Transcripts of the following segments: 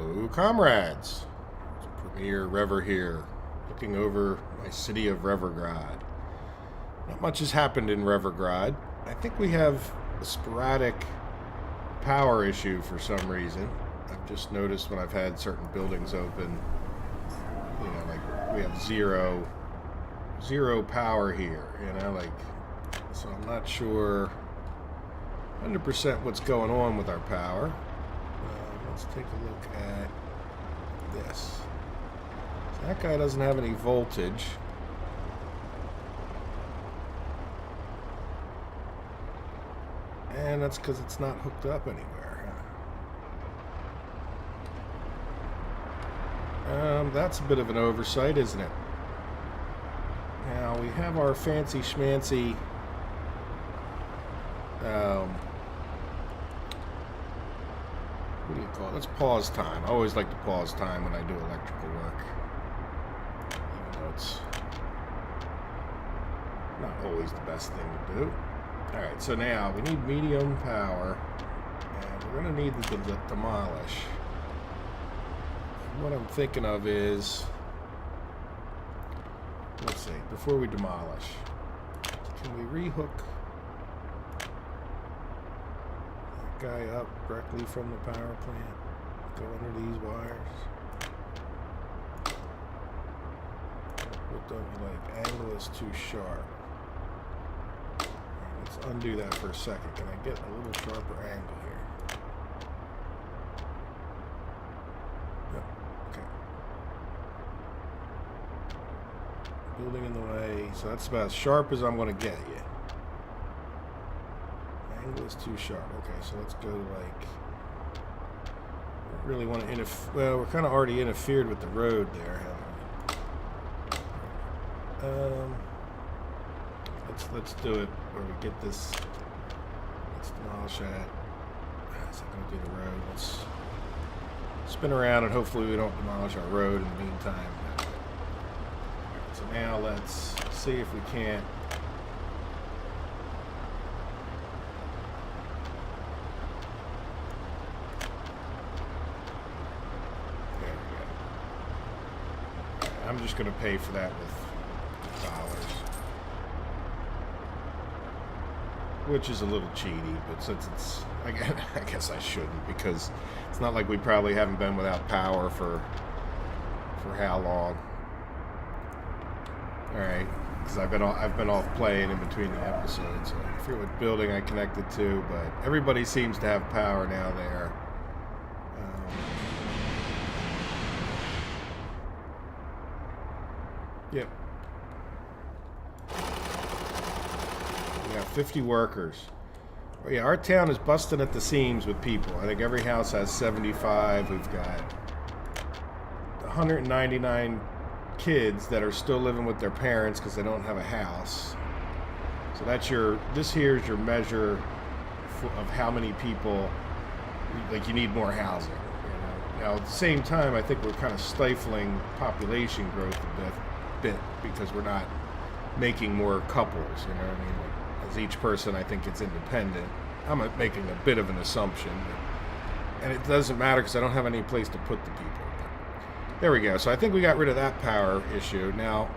Hello, comrades. It's Premier Rever here, looking over my city of Revergrad. Not much has happened in Revergrad. I think we have a sporadic power issue for some reason. I've just noticed when I've had certain buildings open, you know, like we have zero power here, you know, like, so I'm not sure 100% what's going on with our power. Let's take a look at this. So that guy doesn't have any voltage. And that's because it's not hooked up anywhere. That's a bit of an oversight, isn't it? Now, we have our fancy schmancy what do you call it? Let's pause time. I always like to pause time when I do electrical work, even though it's not always the best thing to do. Alright, so now we need medium power, and we're going to need to demolish. And what I'm thinking of is, let's see, before we demolish, can we rehook guy up directly from the power plant, go under these wires? What don't you like? Angle is too sharp. Right, let's undo that for a second. Can I get a little sharper angle here? Yep. Okay. Building in the way, so that's about as sharp as I'm going to get you. Angle is too sharp. Okay, so let's go like, I don't really want to well, we're kind of already interfered with the road there, haven't we? Let's do it where we get this. Let's demolish that. It's not going to do the road. Let's spin around and hopefully we don't demolish our road in the meantime. Right, so now let's see if we can't. I'm just going to pay for that with dollars, which is a little cheaty, but since it's, I guess I shouldn't, because it's not like we probably haven't been without power for how long. All right, because I've been off playing in between the episodes. So I forget what building I connected to, but everybody seems to have power now there. Yep. We got 50 workers. Well, yeah, our town is busting at the seams with people. I think every house has 75. We've got 199 kids that are still living with their parents because they don't have a house. So that's this here is your measure of how many people, like, you need more housing. You know? Now, at the same time, I think we're kind of stifling population growth a bit because we're not making more couples, you know what I mean? As each person, I think, it's independent. I'm making a bit of an assumption, and it doesn't matter because I don't have any place to put the people. There we go. So I think we got rid of that power issue. Now,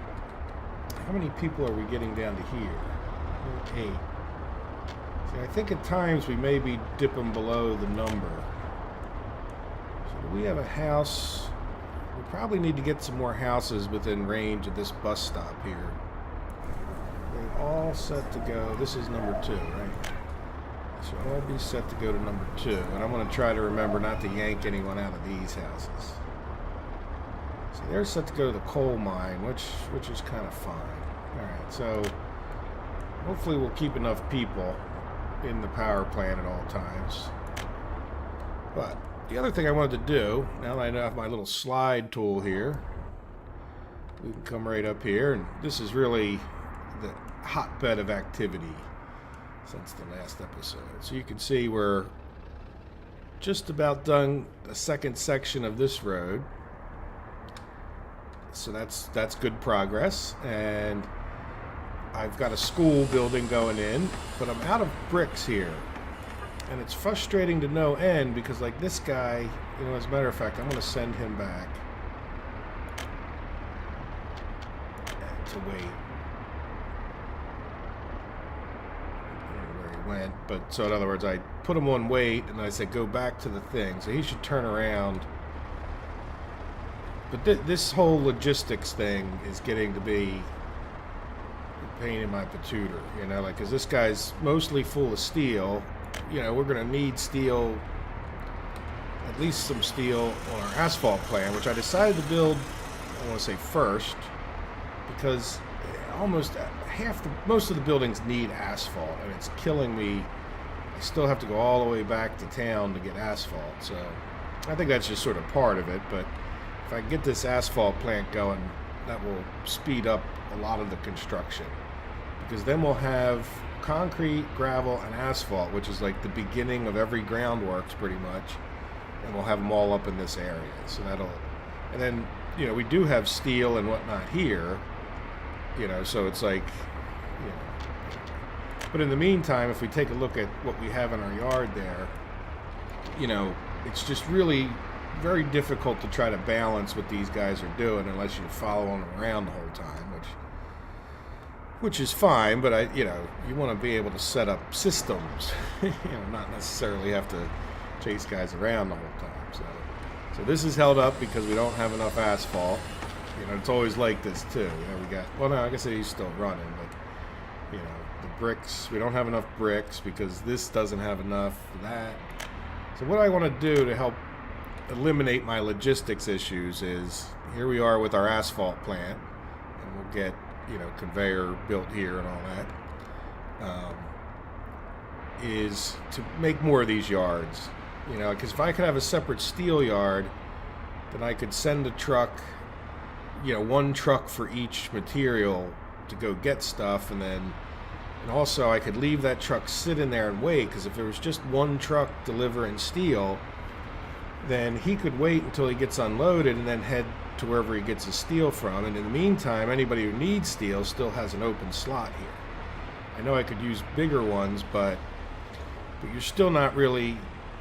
how many people are we getting down to here? 8. See, I think at times we may be dipping below the number. So do we have a house? We probably need to get some more houses within range of this bus stop here. They're all set to go. This is number 2, right? This should all be set to go to number 2. And I'm going to try to remember not to yank anyone out of these houses. So they're set to go to the coal mine, which is kind of fine. Alright, so hopefully we'll keep enough people in the power plant at all times. But the other thing I wanted to do, now that I have my little slide tool here, we can come right up here, and this is really the hotbed of activity since the last episode. So you can see we're just about done the second section of this road. So that's good progress, and I've got a school building going in, but I'm out of bricks here. And it's frustrating to no end because, like, this guy, you know, as a matter of fact, I'm going to send him back to wait. I don't know where he went, but so in other words, I put him on wait and I said go back to the thing. So he should turn around. But this whole logistics thing is getting to be a pain in my patooter, you know, like, because this guy's mostly full of steel. You know, we're going to need steel, at least some steel on our asphalt plan, which I decided to build, I want to say first, because most of the buildings need asphalt, and it's killing me. I still have to go all the way back to town to get asphalt, so I think that's just sort of part of it. But if I get this asphalt plant going, that will speed up a lot of the construction, because then we'll have concrete, gravel, and asphalt, which is like the beginning of every groundworks pretty much, and we'll have them all up in this area. So that'll, and then, you know, we do have steel and whatnot here, you know, so it's like, you know, but in the meantime, if we take a look at what we have in our yard there, you know, it's just really very difficult to try to balance what these guys are doing unless you're following them around the whole time, which is fine, but you know, you want to be able to set up systems, you know, not necessarily have to chase guys around the whole time. So this is held up because we don't have enough asphalt. You know, it's always like this too. You know, we got, well, no, I guess he's still running, but you know, the bricks, we don't have enough bricks because this doesn't have enough for that. So what I want to do to help eliminate my logistics issues is, here we are with our asphalt plant, and we'll get, you know, conveyor built here and all that, is to make more of these yards, you know, because if I could have a separate steel yard, then I could send a truck, you know, one truck for each material to go get stuff, and also I could leave that truck sit in there and wait, because if there was just one truck delivering steel, then he could wait until he gets unloaded and then head to wherever he gets his steel from. And in the meantime, anybody who needs steel still has an open slot here. I know I could use bigger ones, but you're still not really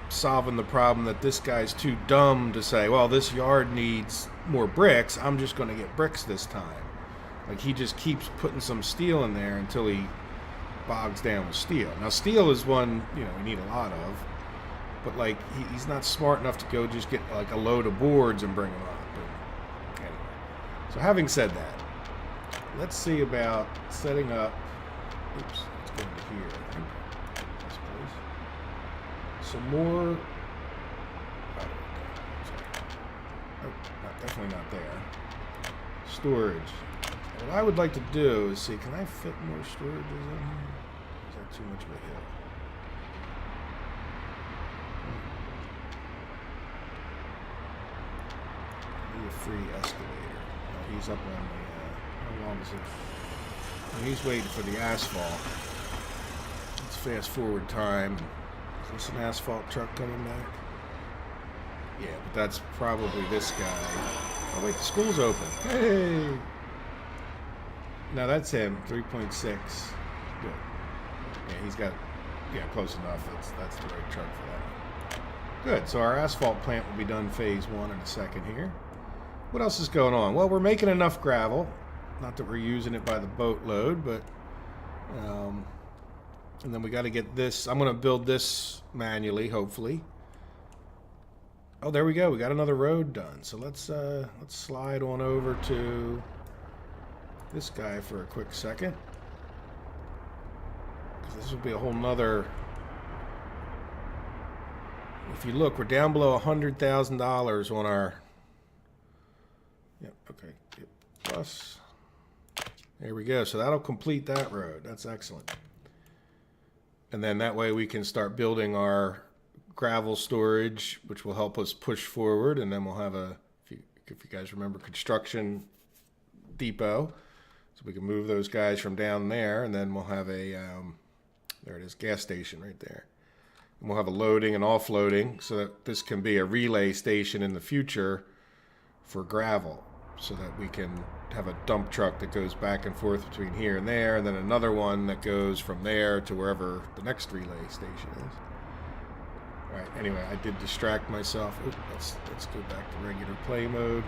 solving the problem that this guy's too dumb to say, well, this yard needs more bricks, I'm just going to get bricks this time. Like, he just keeps putting some steel in there until he bogs down with steel. Now, steel is one, you know, we need a lot of, but like, he's not smart enough to go just get like a load of boards and bring them up. But anyway, so having said that, let's see about setting up. Oops, let's go into here. I think. Yes, please. Some more. Definitely not there. Storage. What I would like to do is see, can I fit more storages in here? Is that too much of a hill? Need a free excavator. Oh, he's up on the, how long is it? Oh, he's waiting for the asphalt. Let's fast forward time. Is this an asphalt truck coming back? Yeah, but that's probably this guy. Oh wait, the school's open. Hey! No, that's him. 3.6. Good. Yeah, he's got, yeah, close enough. That's the right truck for that. Good. So our asphalt plant will be done phase 1 in a second here. What else is going on? Well, we're making enough gravel. Not that we're using it by the boatload, but and then we got to get this. I'm going to build this manually, hopefully. Oh, there we go. We got another road done. So let's slide on over to this guy for a quick second, because this will be a whole nother. If you look, we're down below $100,000 on our. Yep. Okay. Yep. Plus. There we go. So that'll complete that road. That's excellent. And then that way we can start building our gravel storage, which will help us push forward, and then we'll have a, if you guys remember, construction depot, so we can move those guys from down there, and then we'll have a there it is, gas station right there, and we'll have a loading and offloading, so that this can be a relay station in the future for gravel, so that we can have a dump truck that goes back and forth between here and there, and then another one that goes from there to wherever the next relay station is. Alright, anyway, I did distract myself. Oop, let's go back to regular play mode.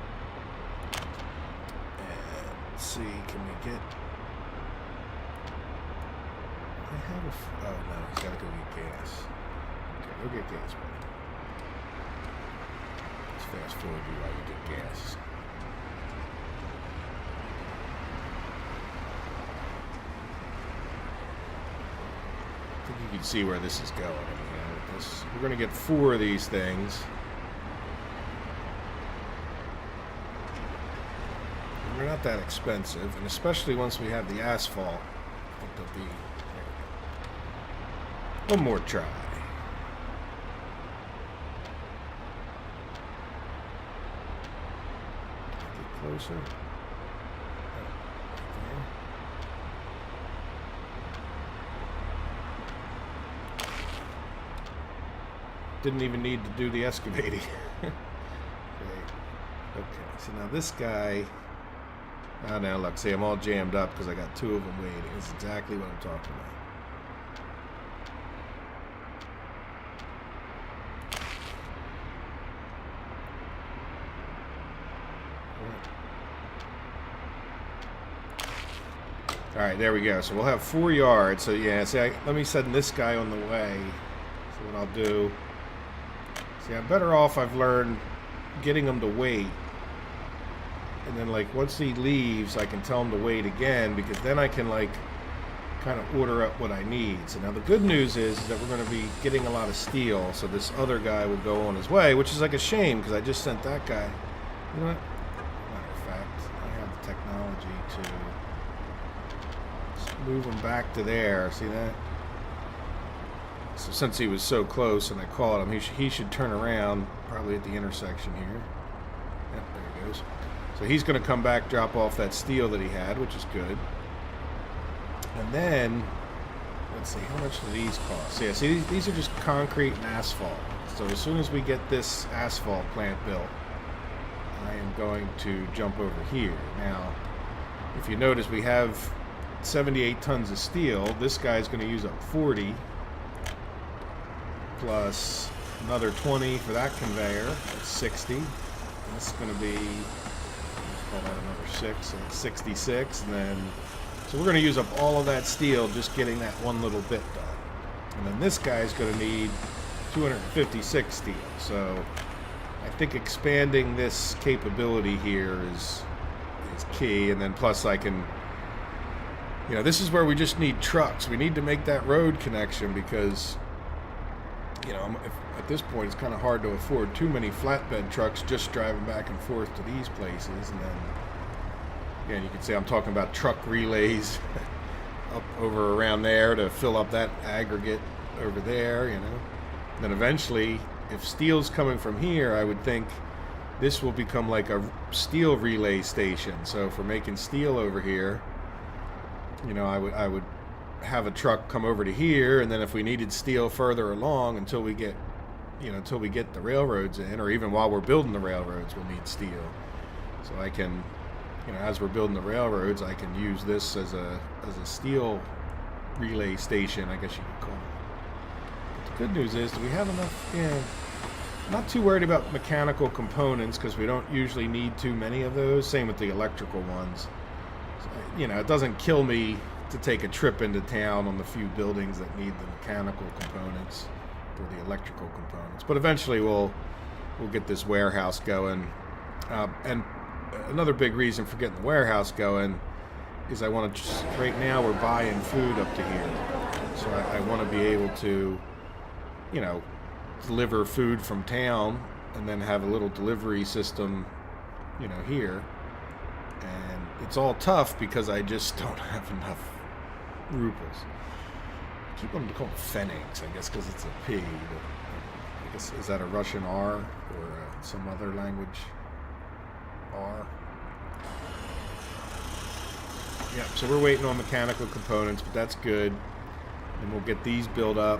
And let's see, can we get... I have a... Oh, no, he's got to go get gas. Okay, go get gas, buddy. Let's fast forward you while you get gas. I think you can see where this is going. We're going to get 4 of these things. And they're not that expensive, and especially once we have the asphalt, I think they'll be... One more try. Get closer. Didn't even need to do the excavating. Okay, so now this guy... Oh, now look, see, I'm all jammed up because I got 2 of them waiting. It's exactly what I'm talking about. Alright, there we go. So we'll have 4 yards. So yeah, see, let me send this guy on the way. So what I'll do... See, I'm better off, I've learned, getting him to wait. And then, like, once he leaves, I can tell him to wait again, because then I can, like, kind of order up what I need. So now the good news is that we're going to be getting a lot of steel, so this other guy will go on his way, which is like a shame, because I just sent that guy. You know what? Matter of fact, I have the technology to just move him back to there. See that? So since he was so close and I caught him, he should turn around probably at the intersection here. Yep, there he goes. So he's going to come back, drop off that steel that he had, which is good. And then, let's see, how much do these cost? So yeah, see, these are just concrete and asphalt. So as soon as we get this asphalt plant built, I am going to jump over here. Now, if you notice, we have 78 tons of steel. This guy's going to use up 40. Plus another 20 for that conveyor. That's 60. And this is going to be, let's call that another 6, so it's 66. And then, so we're going to use up all of that steel just getting that one little bit done. And then this guy's going to need 256 steel. So I think expanding this capability here is key. And then plus I can, you know, this is where we just need trucks. We need to make that road connection because, you know, at this point it's kind of hard to afford too many flatbed trucks just driving back and forth to these places. And then, again, you can see I'm talking about truck relays up over around there to fill up that aggregate over there, you know. And then eventually, if steel's coming from here, I would think this will become like a steel relay station. So for making steel over here, you know, I would have a truck come over to here, and then if we needed steel further along until we get, you know, until we get the railroads in, or even while we're building the railroads, we'll need steel. So I can, you know, as we're building the railroads, I can use this as a steel relay station, I guess you could call it. But the good news is, do we have enough? Yeah, I'm not too worried about mechanical components because we don't usually need too many of those. Same with the electrical ones. So, you know, it doesn't kill me to take a trip into town on the few buildings that need the mechanical components or the electrical components. But eventually we'll get this warehouse going. And another big reason for getting the warehouse going is I want to just, right now we're buying food up to here. So I want to be able to, you know, deliver food from town and then have a little delivery system, you know, here. And it's all tough because I just don't have enough Rubles. I keep wanting to call them Pfennigs, I guess, because it's a P. But I guess, is that a Russian R or some other language R? Yeah, so we're waiting on mechanical components, but that's good. And we'll get these built up.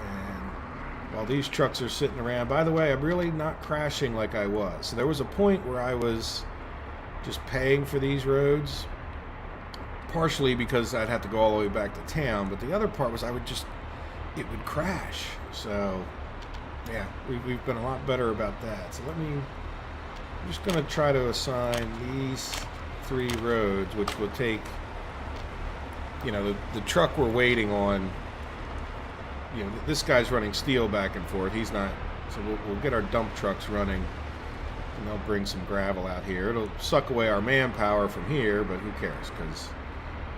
And while these trucks are sitting around, by the way, I'm really not crashing like I was. So there was a point where I was just paying for these roads, partially because I'd have to go all the way back to town, but the other part was it would crash. So Yeah, we've been a lot better about that. So I'm just going to try to assign these 3 roads, which will take, you know, the truck we're waiting on. You know, this guy's running steel back and forth. He's not, so we'll get our dump trucks running, and they'll bring some gravel out here. It'll suck away our manpower from here, but who cares, because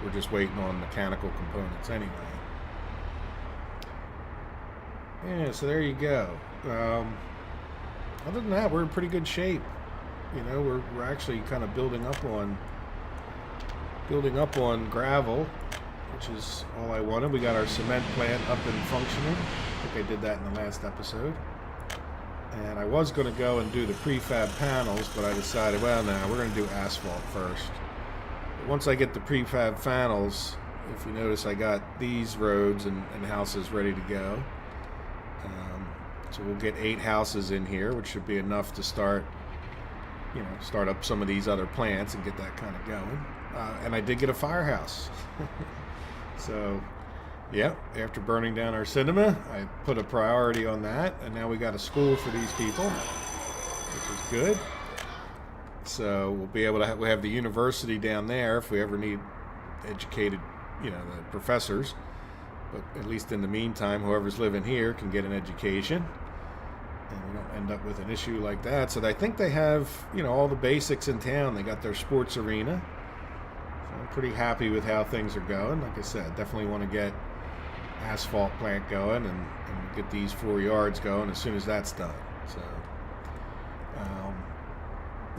we're just waiting on mechanical components anyway. Yeah, so there you go. Other than that, we're in pretty good shape. You know, we're actually kind of building up on gravel, which is all I wanted. We got our cement plant up and functioning. I think I did that in the last episode. And I was going to go and do the prefab panels, but I decided, well, no, we're going to do asphalt first. But once I get the prefab panels, if you notice, I got these roads and houses ready to go. So we'll get 8 houses in here, which should be enough to start up some of these other plants and get that kind of going. And I did get a firehouse. So, yeah, after burning down our cinema, I put a priority on that, and now we got a school for these people, which is good. So we'll be able to we have the university down there if we ever need educated, you know, the professors. But at least in the meantime, whoever's living here can get an education, and we don't end up with an issue like that. So I think they have, you know, all the basics in town. They got their sports arena. So I'm pretty happy with how things are going. Like I said, definitely want to get asphalt plant going and get these 4 yards going as soon as that's done. So,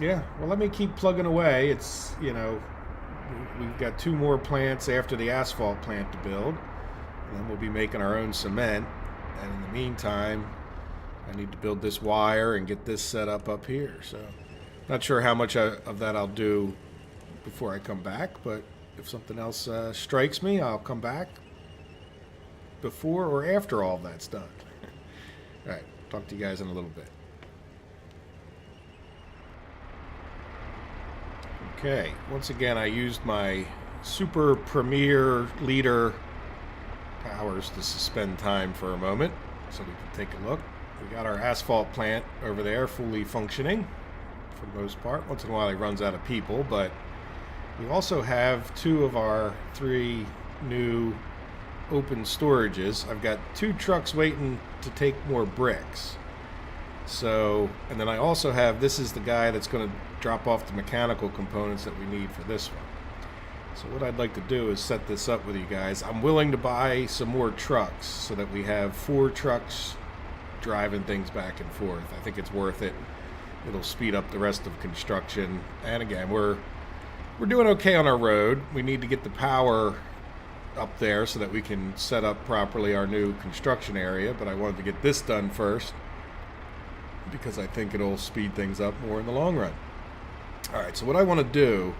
yeah, well, let me keep plugging away. It's, you know, we've got 2 more plants after the asphalt plant to build. And then we'll be making our own cement. And in the meantime, I need to build this wire and get this set up here. So, not sure how much of that I'll do before I come back. But if something else strikes me, I'll come back before or after all of that's done. All right, talk to you guys in a little bit. Okay, once again, I used my Super Premier Leader powers to suspend time for a moment so we can take a look. We got our asphalt plant over there fully functioning for the most part. Once in a while it runs out of people, but we also have 2 of our 3 new open storages. I've got 2 trucks waiting to take more bricks. So, and then I also have, this is the guy that's going to drop off the mechanical components that we need for this one. So what I'd like to do is set this up with you guys. I'm willing to buy some more trucks so that we have 4 trucks driving things back and forth. I think it's worth it. It'll speed up the rest of construction. And again, we're doing okay on our road. We need to get the power up there so that we can set up properly our new construction area, but I wanted to get this done first because I think it'll speed things up more in the long run. All right, so what I want to do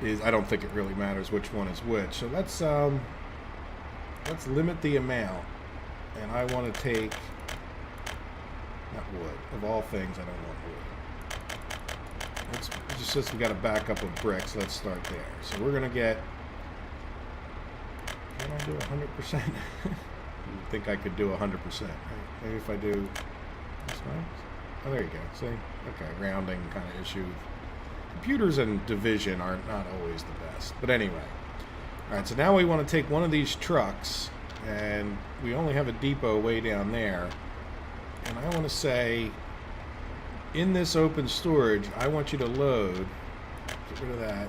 is, I don't think it really matters which one is which. So let's limit the amount, and I want to take, not wood, of all things I don't want wood. Let's just, since we got a backup of bricks, let's start there. So we're gonna get, can I do 100%? You'd think I could do 100%, right? Maybe if I do this one. Oh, there you go, see? Okay, rounding kind of issue. Computers and division are not always the best. But anyway. Alright, so now we want to take one of these trucks, and we only have a depot way down there. And I want to say, in this open storage, I want you to load, get rid of that,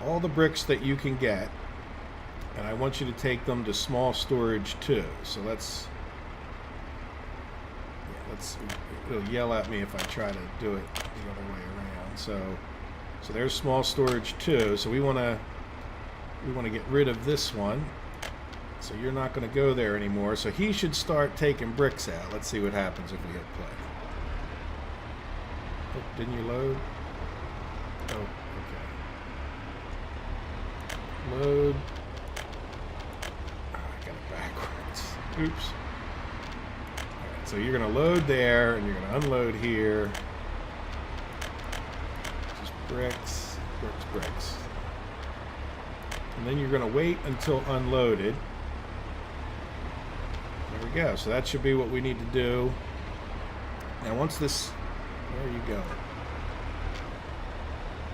all the bricks that you can get, and I want you to take them to small storage too. So let's it'll yell at me if I try to do it the other way around. So there's small storage too. So we want to get rid of this one. So you're not going to go there anymore. So he should start taking bricks out. Let's see what happens if we hit play. Oh, didn't you load? Oh, okay. Load. Oh, I got it backwards. Oops. So you're going to load there, and you're going to unload here. Just bricks, bricks, bricks. And then you're going to wait until unloaded. There we go. So that should be what we need to do. Now once this, where are you going?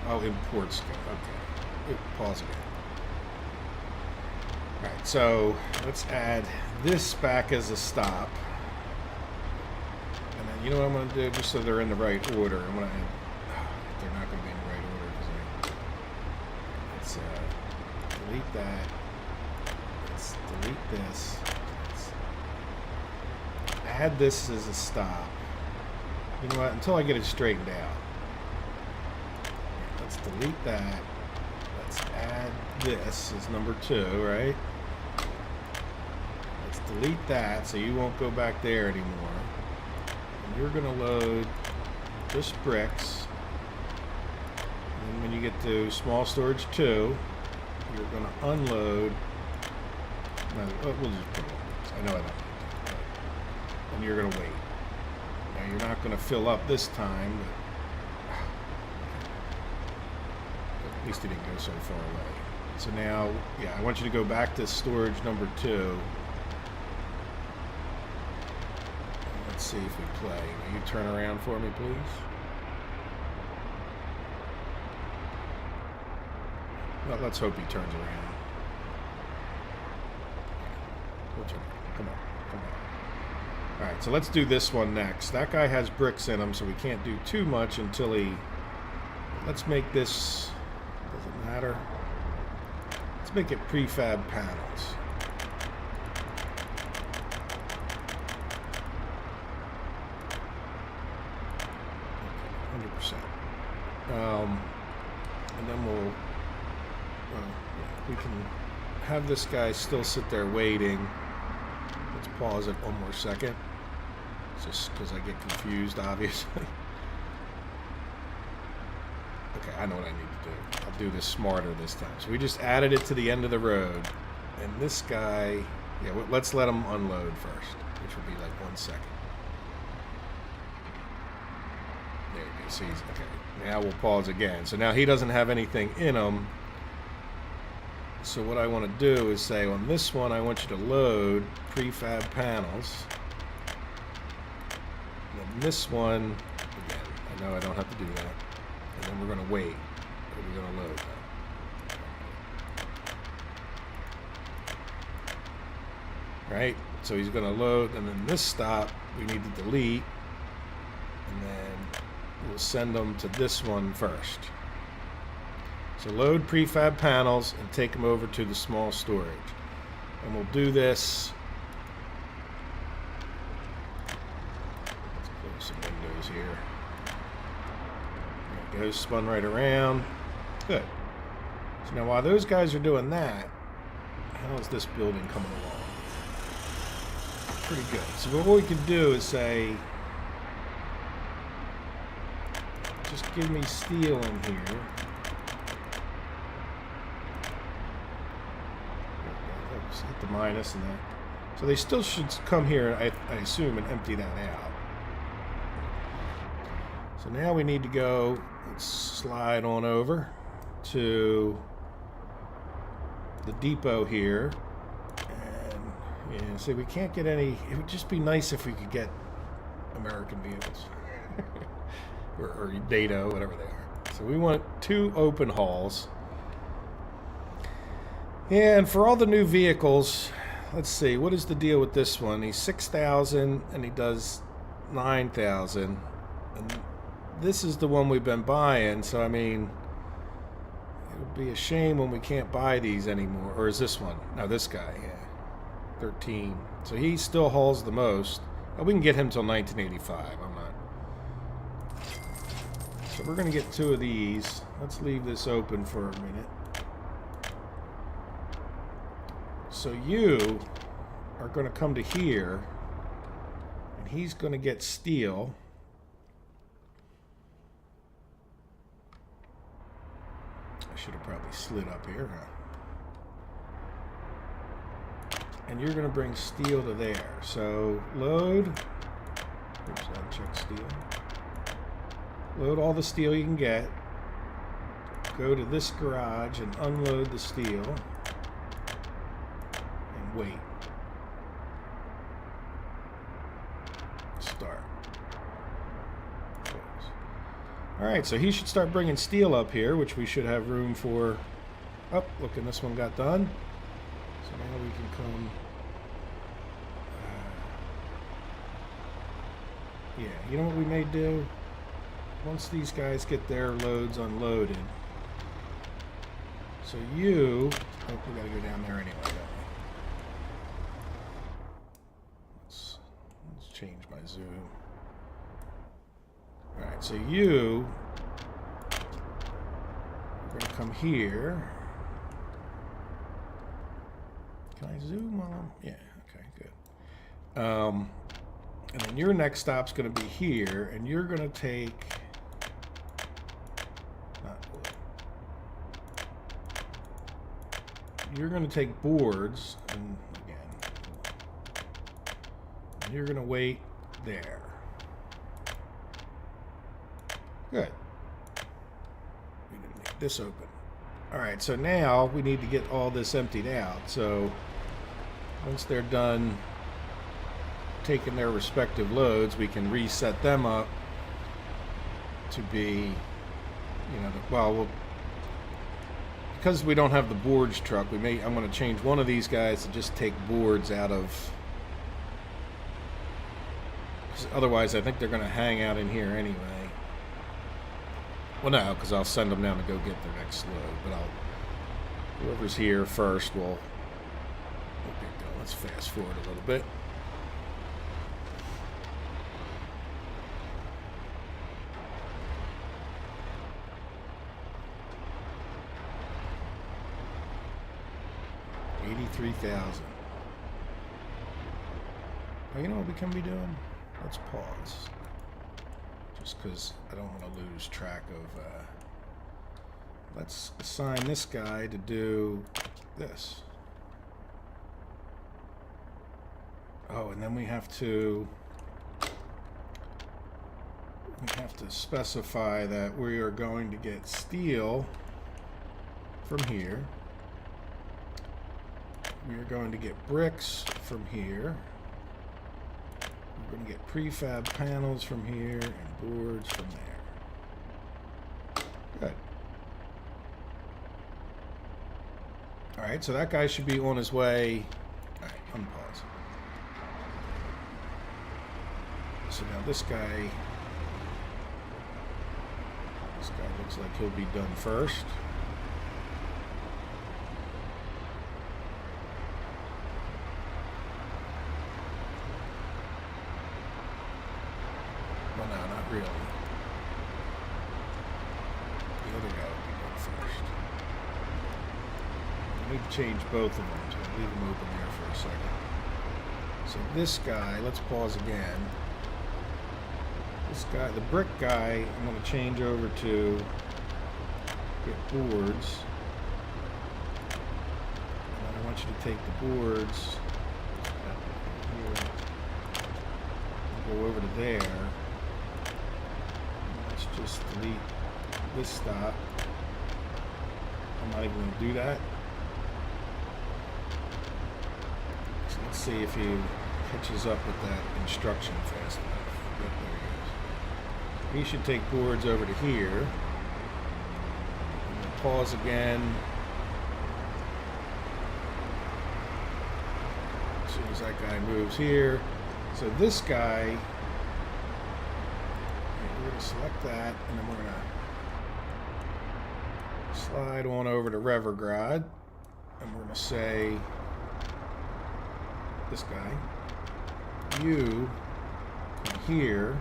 Oh, imports. Okay. Pause again. Alright, so let's add this back as a stop. And then you know what I'm going to do, just so they're in the right order. I'm going to add, they're not going to be in the right order because let's delete that. Let's delete this. Let's add this as a stop. You know what? Until I get it straightened out. Let's delete that. Let's add this as number 2, right? Let's delete that so you won't go back there anymore. And you're going to load just bricks. And then when you get to small storage 2, you're going to unload. No, we'll just put it on. I know I don't. And you're going to wait. Now you're not going to fill up this time, but at least it didn't go so far away. So now, yeah, I want you to go back to storage number 2. Let's see if we play. Will you turn around for me, please? Well, let's hope he turns around. We'll turn around. Come on. Come on. Alright, so let's do this one next. That guy has bricks in him, so we can't do too much until he... Let's make this... Does it matter? Let's make it prefab panels. Okay, 100%. And then we'll... yeah, we can have this guy still sit there waiting. Let's pause it one more second. Just because I get confused, obviously. Okay, I know what I need to do. I'll do this smarter this time. So we just added it to the end of the road. And this guy, yeah, let's let him unload first, which will be like 1 second. There you go. See, okay. Now we'll pause again. So now he doesn't have anything in him. So what I want to do is say on this one, I want you to load prefab panels. And then this one, again, I know I don't have to do that. And then we're going to wait. We're going to load that. Right? So he's going to load, and then this stop, we need to delete. And then we'll send them to this one first. So load prefab panels and take them over to the small storage. And we'll do this. Let's close some windows here. There it goes, spun right around. Good. So now while those guys are doing that, how is this building coming along? Pretty good. So what we can do is say, just give me steel in here. Hit the minus and that. So they still should come here, I assume, and empty that out. So now we need to go, let's slide on over to the depot here. And yeah, see, we can't get any, it would just be nice if we could get American vehicles. or NATO, whatever they are. So we want 2 open hauls. And for all the new vehicles, let's see, what is the deal with this one? He's 6,000 and he does 9,000. And this is the one we've been buying, so I mean, it would be a shame when we can't buy these anymore. Or is this one? No, this guy, yeah. 13. So he still hauls the most. Oh, we can get him till 1985. I'm not. So we're going to get 2 of these. Let's leave this open for a minute. So you are going to come to here, and he's going to get steel. I should have probably slid up here, huh? And you're going to bring steel to there. So load. Oops, I checked steel. Load all the steel you can get. Go to this garage and unload the steel. Wait. Alright, so he should start bringing steel up here, which we should have room for. Oh, look, and this one got done. So now we can come... yeah, you know what we may do? Once these guys get their loads unloaded. So you... oh, we gotta go down there anyway, don't we? Let's change my zoom. Alright, so you... we're gonna come here. Can I zoom while I'm... yeah, okay, good. And then your next stop's gonna be here, and you're gonna take... you're going to take boards, and again, you're going to wait there. Good. We didn't make this open. Alright, so now we need to get all this emptied out. So once they're done taking their respective loads, we can reset them up to be, you know, well, because we don't have the boards truck, I'm going to change one of these guys to just take boards out of... 'cause otherwise I think they're going to hang out in here anyway. Well, no, because I'll send them down to go get their next load. But whoever's here first will get going. Let's fast forward a little bit. $83,000. Oh, you know what we can be doing? Let's pause. Just because I don't want to lose track of... let's assign this guy to do this. Oh, and then we have to specify that we are going to get steel from here. We are going to get bricks from here. We're going to get prefab panels from here and boards from there. Good. Alright, so that guy should be on his way. Alright, unpause. So now this guy looks like he'll be done first. Well, no, not really. The other guy will be done first. I need to change both of them, so I'll leave them open there for a second. So this guy, let's pause again. This guy, the brick guy, I'm going to change over to get boards. And I want you to take the boards here, and go over to there. Let's just delete this stop. I'm not even going to do that. So let's see if he catches up with that instruction fast enough. Yep, there he is. He should take boards over to here. Pause again. As soon as that guy moves here. So this guy, we're going to select that, and then we're going to slide on over to Revergrad, and we're going to say, this guy, you come here.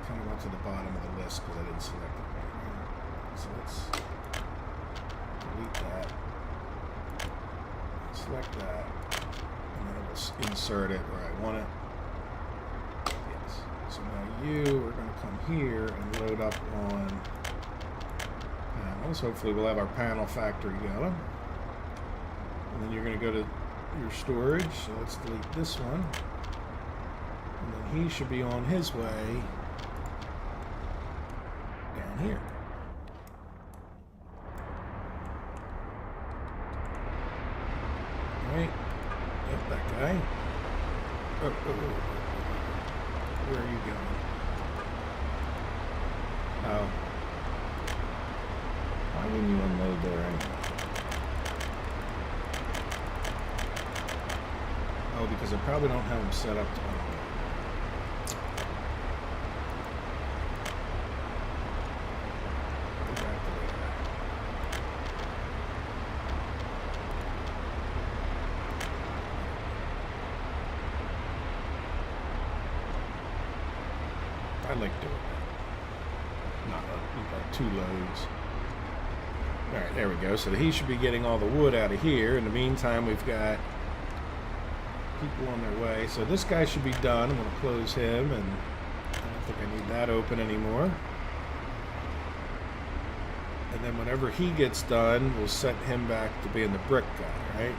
Kind of went to the bottom of the list because I didn't select it right now. So let's delete that, select that, and then it will insert it where I want it. Yes. So now you are going to come here and load up on panels. Hopefully we'll have our panel factory going. And then you're going to go to your storage. So let's delete this one. And then he should be on his way here. Alright. Yep, that guy. Oh. Where are you going? Oh. Why wouldn't you unload there anyway? Oh, because I probably don't have them set up to unload. Go back to there. I like doing that. Not like 2 loads. Alright, there we go. So he should be getting all the wood out of here. In the meantime, we've got people on their way. So this guy should be done. I'm going to close him, and I don't think I need that open anymore. And then whenever he gets done, we'll set him back to being the brick guy, right?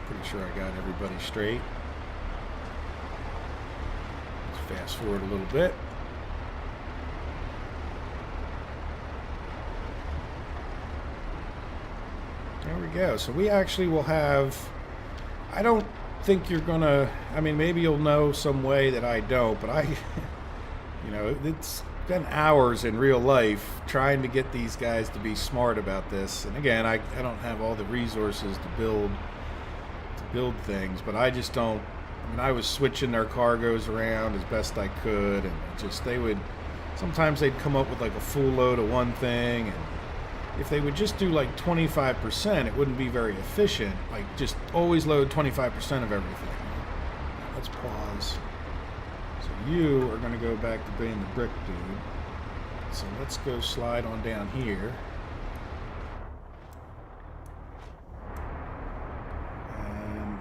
Pretty sure I got everybody straight. Let's fast forward a little bit. There we go. So we actually will have, I don't think you're gonna, I mean, maybe you'll know some way that I don't, but I, you know, it's been hours in real life trying to get these guys to be smart about this. And again, I don't have all the resources to build things, but I just don't, I mean, I was switching their cargoes around as best I could, and just, they would, sometimes they'd come up with like a full load of one thing, and if they would just do like 25%, it wouldn't be very efficient. Like, just always load 25% of everything. Let's pause. So you are going to go back to being the brick dude. So let's go slide on down here. And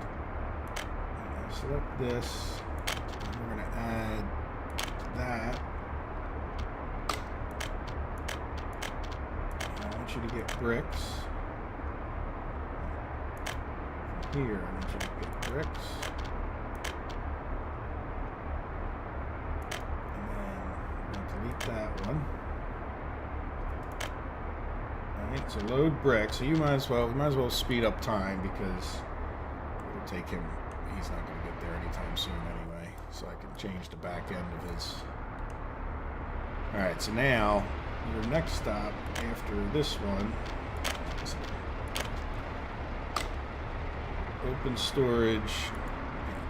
select this. And we're going to add that. You to get bricks. Here, I want you to get bricks. And then I'm going to delete that one. Alright, so load bricks. So you might as well speed up time, because it'll take him, he's not going to get there anytime soon anyway. So I can change the back end of his. Alright, so now your next stop after this one, open storage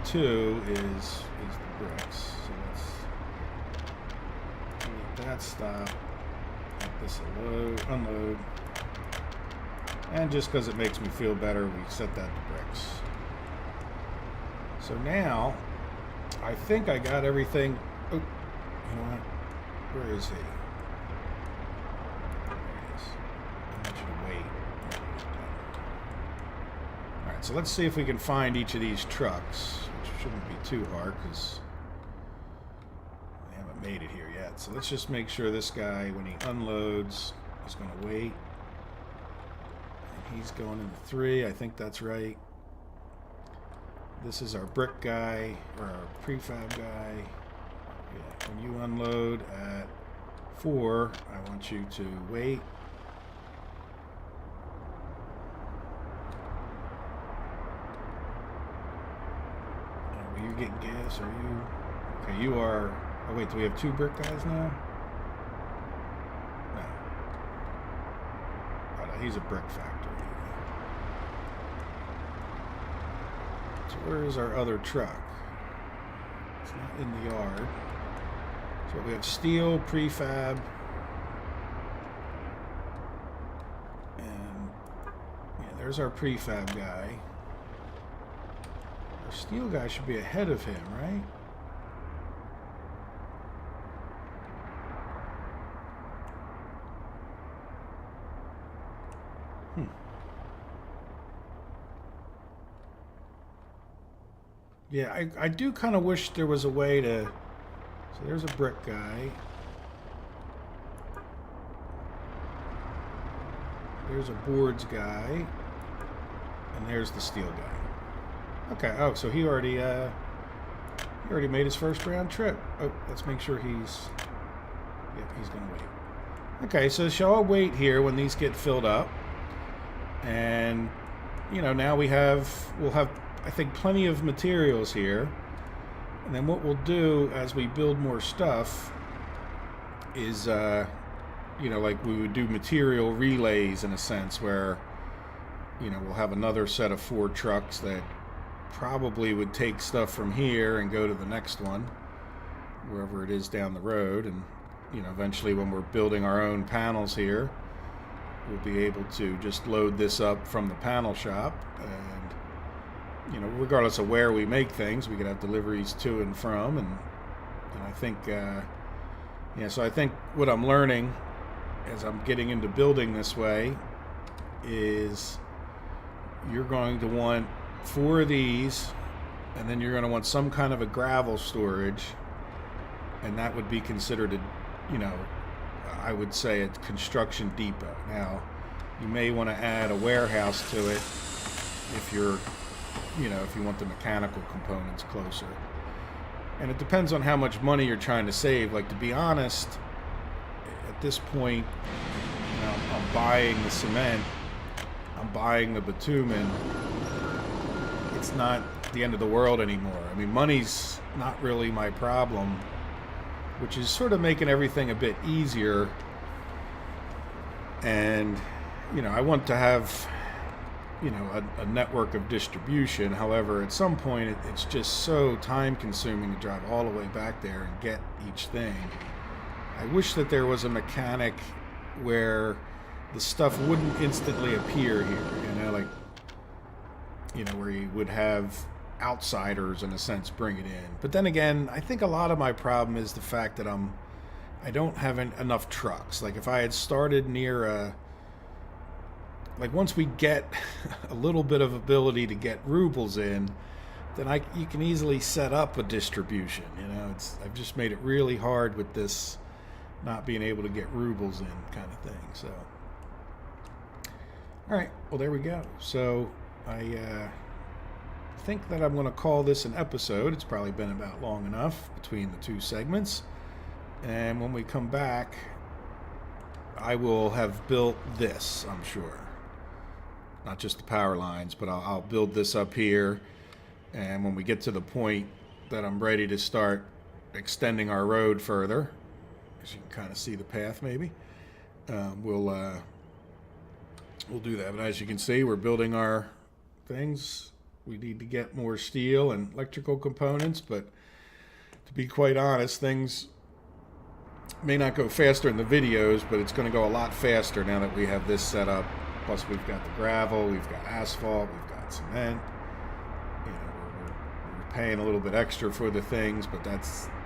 2 is the bricks. So let's delete that stop, let this unload, and just because it makes me feel better, we set that to bricks. So now I think I got everything. Oh, you know what? Where is he? So let's see if we can find each of these trucks, which shouldn't be too hard because we haven't made it here yet. So let's just make sure this guy, when he unloads, he's going to wait. And he's going into 3. I think that's right. This is our brick guy, or our prefab guy. Yeah, when you unload at 4, I want you to wait. Are you getting gas? Are you? Okay, you are. Oh wait, do we have 2 brick guys now? No. Oh, no, he's a brick factory. So where is our other truck? It's not in the yard. So we have steel, prefab, and yeah, there's our prefab guy. Our steel guy should be ahead of him, right? Yeah, I do kind of wish there was a way to... So there's a brick guy. There's a boards guy. And there's the steel guy. Okay, oh, so he already made his first round trip. Oh, let's make sure he's... Yep, he's going to wait. Okay, so I'll wait here when these get filled up. And, you know, now we'll have, I think, plenty of materials here. And then what we'll do as we build more stuff is, like we would do material relays in a sense where, we'll have another set of 4 trucks that probably would take stuff from here and go to the next one, wherever it is down the road. And, eventually when we're building our own panels here, we'll be able to just load this up from the panel shop. And, regardless of where we make things, we could have deliveries to and from. And I think, so I think what I'm learning as I'm getting into building this way is you're going to want 4 of these, and then you're going to want some kind of a gravel storage, and that would be considered I would say a construction depot. Now, you may want to add a warehouse to it if you're, if you want the mechanical components closer. And it depends on how much money you're trying to save. Like, to be honest, at this point, I'm buying the cement, I'm buying the bitumen. It's not the end of the world anymore. I mean, money's not really my problem, which is sort of making everything a bit easier. And, I want to have, a network of distribution. However, at some point, it's just so time consuming to drive all the way back there and get each thing. I wish that there was a mechanic where the stuff wouldn't instantly appear here, where you would have outsiders in a sense bring it in. But then again, I think a lot of my problem is the fact that I don't have enough trucks. Like, if I had started near once we get a little bit of ability to get rubles in, then you can easily set up a distribution. I've just made it really hard with this not being able to get rubles in kind of thing. So, all right, well, there we go. So I think that I'm going to call this an episode. It's probably been about long enough between the 2 segments. And when we come back, I will have built this, I'm sure. Not just the power lines, but I'll build this up here. And when we get to the point that I'm ready to start extending our road further, as you can kind of see the path maybe, we'll do that. But as you can see, we're building our things. We need to get more steel and electrical components, but to be quite honest, things may not go faster in the videos, but it's going to go a lot faster now that we have this set up. Plus, we've got the gravel, we've got asphalt, we've got cement. We're paying a little bit extra for the things, but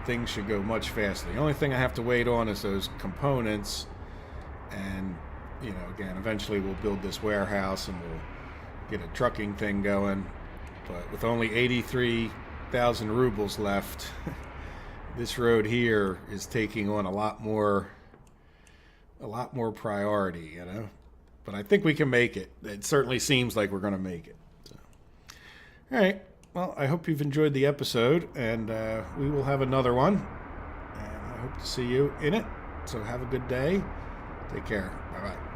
things should go much faster. The only thing I have to wait on is those components. And, again, eventually we'll build this warehouse and we'll get a trucking thing going. But with only 83,000 rubles left, this road here is taking on a lot more priority, But I think we can make it. It certainly seems like we're going to make it. So. All right. Well, I hope you've enjoyed the episode, and we will have another one. And I hope to see you in it. So have a good day. Take care. Bye-bye.